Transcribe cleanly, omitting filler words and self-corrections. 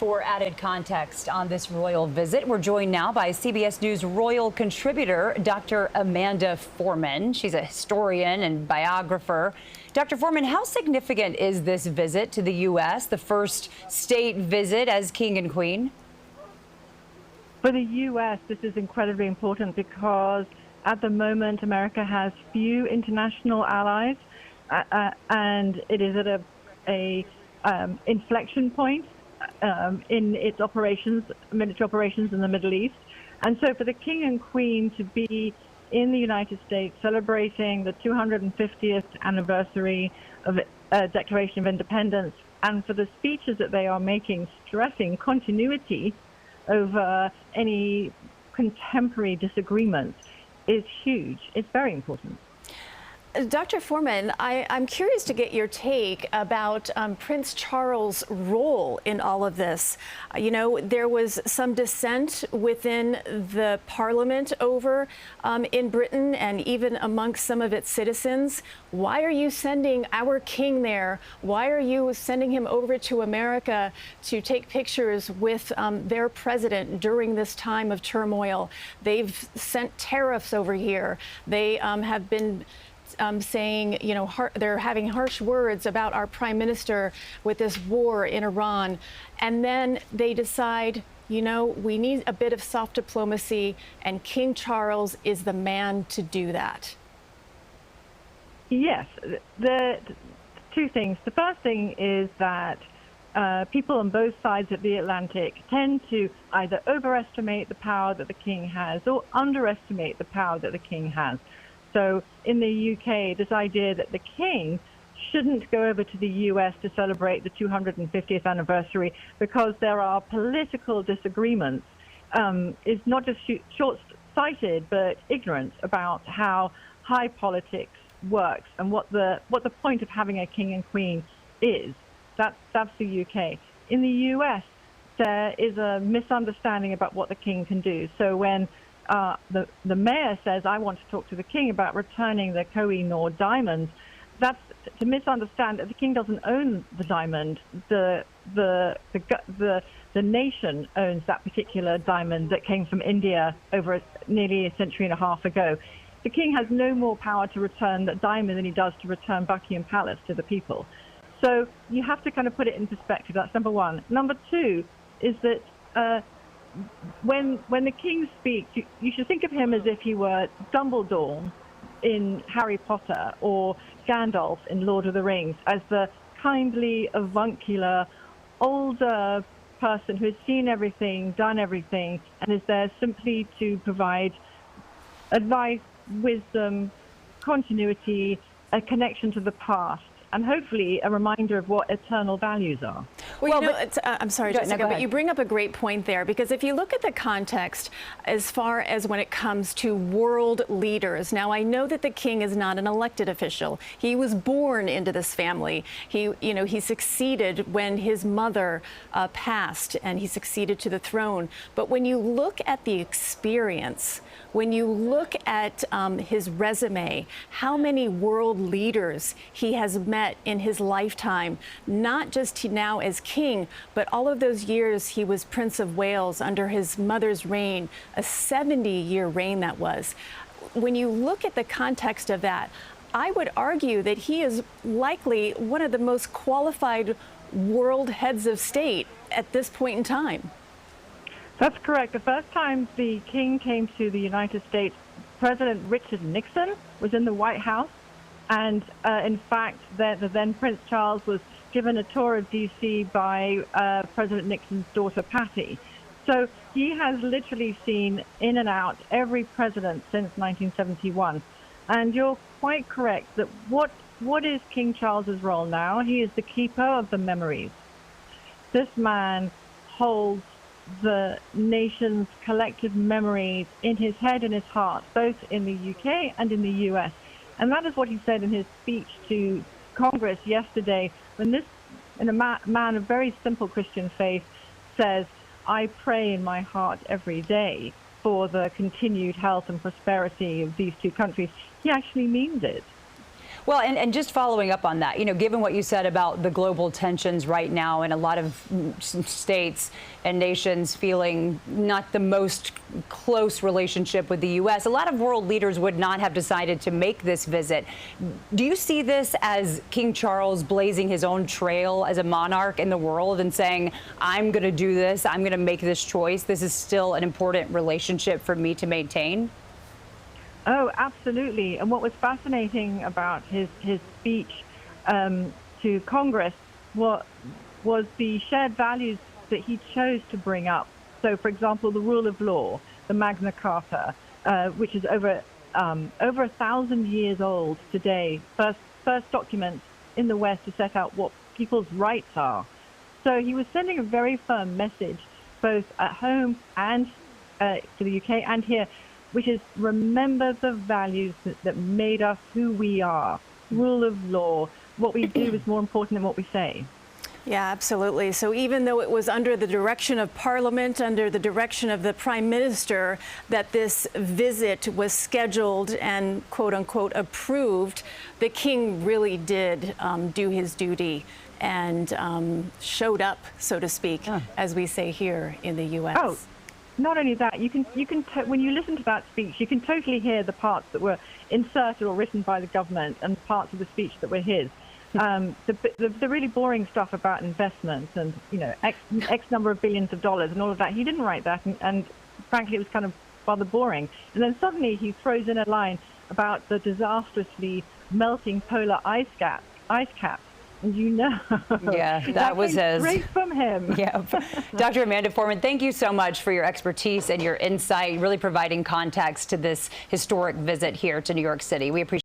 for added context on this royal visit, we're joined now by CBS News royal contributor, Dr. Amanda Foreman. She's a historian and biographer. Dr. Foreman, how significant is this visit to the U.S., the first state visit as king and queen? For the U.S., this is incredibly important because at the moment, America has few international allies, and it is at a inflection point in its operations, military operations in the Middle East. And so for the King and Queen to be in the United States celebrating the 250th anniversary of Declaration of Independence, and for the speeches that they are making stressing continuity over any contemporary disagreements is huge. It's very important. Dr. Foreman, I'm curious to get your take about Prince Charles' role in all of this. You know, there was some dissent within the Parliament over in Britain and even amongst some of its citizens. Why are you sending our king there? Why are you sending him over to America to take pictures with their president during this time of turmoil? They've sent tariffs over here. They have been saying, you know, they're having harsh words about our prime minister with this war in Iran. And then they decide, you know, we need a bit of soft diplomacy, and King Charles is the man to do that. Yes, the two things. The first thing is that people on both sides of the Atlantic tend to either overestimate the power that the king has or underestimate the power that the king has. So in the UK, this idea that the king shouldn't go over to the US to celebrate the 250th anniversary because there are political disagreements is not just short-sighted, but ignorant about how high politics works and what the point of having a king and queen is. That's the UK. In the US, there is a misunderstanding about what the king can do. So when the mayor says, I want to talk to the king about returning the Koh-i-Noor diamond, that's to misunderstand that the king doesn't own the diamond. The nation owns that particular diamond that came from India over nearly a century and a half ago. The king has no more power to return that diamond than he does to return Buckingham Palace to the people. So you have to kind of put it in perspective. That's number one. Number two is that when the king speaks, you should think of him as if he were Dumbledore in Harry Potter or Gandalf in Lord of the Rings, as the kindly, avuncular, older person who has seen everything, done everything, and is there simply to provide advice, wisdom, continuity, a connection to the past, and hopefully a reminder of what eternal values are. Well, you know, I'm sorry, Jessica, but you bring up a great point there, because if you look at the context as far as when it comes to world leaders, now I know that the king is not an elected official. He was born into this family. He succeeded when his mother passed, and he succeeded to the throne. But when you look at the experience, when you look at his resume, how many world leaders he has met in his lifetime, not just now as king, but all of those years he was Prince of Wales under his mother's reign, a 70-year reign that was. When you look at the context of that, I would argue that he is likely one of the most qualified world heads of state at this point in time. That's correct. The first time the king came to the United States, President Richard Nixon was in the White House. And in fact, the then Prince Charles was given a tour of D.C. by President Nixon's daughter, Patty. So he has literally seen in and out every president since 1971. And you're quite correct that what is King Charles's role now? He is the keeper of the memories. This man holds the nation's collective memories in his head and his heart, both in the UK and in the US. And that is what he said in his speech to Congress yesterday, when this man of very simple Christian faith says, I pray in my heart every day for the continued health and prosperity of these two countries. He actually means it. Well, and just following up on that, given what you said about the global tensions right now and a lot of states and nations feeling not the most close relationship with the U.S., a lot of world leaders would not have decided to make this visit. Do you see this as King Charles blazing his own trail as a monarch in the world and saying, I'm going to do this, I'm going to make this choice, this is still an important relationship for me to maintain? Oh, absolutely. And what was fascinating about his speech to Congress was the shared values that he chose to bring up. So, for example, the rule of law, the Magna Carta, which is over 1,000 years old today, first document in the West to set out what people's rights are. So he was sending a very firm message, both at home and to the UK and here, which is remember the values that made us who we are. Rule of law. What we do is more important than what we say. Yeah, absolutely. So even though it was under the direction of Parliament, under the direction of the Prime Minister, that this visit was scheduled and quote unquote approved, the King really did do his duty and showed up, so to speak, as we say here in the U.S. Oh, not only that, you can when you listen to that speech, you can totally hear the parts that were inserted or written by the government and parts of the speech that were his. The really boring stuff about investments and X number of billions of dollars and all of that, he didn't write that, and frankly it was kind of rather boring. And then suddenly he throws in a line about the disastrously melting polar ice caps, and yeah, that was his. Straight from him. Yeah, Dr. Amanda Foreman, thank you so much for your expertise and your insight, really providing context to this historic visit here to New York City. We appreciate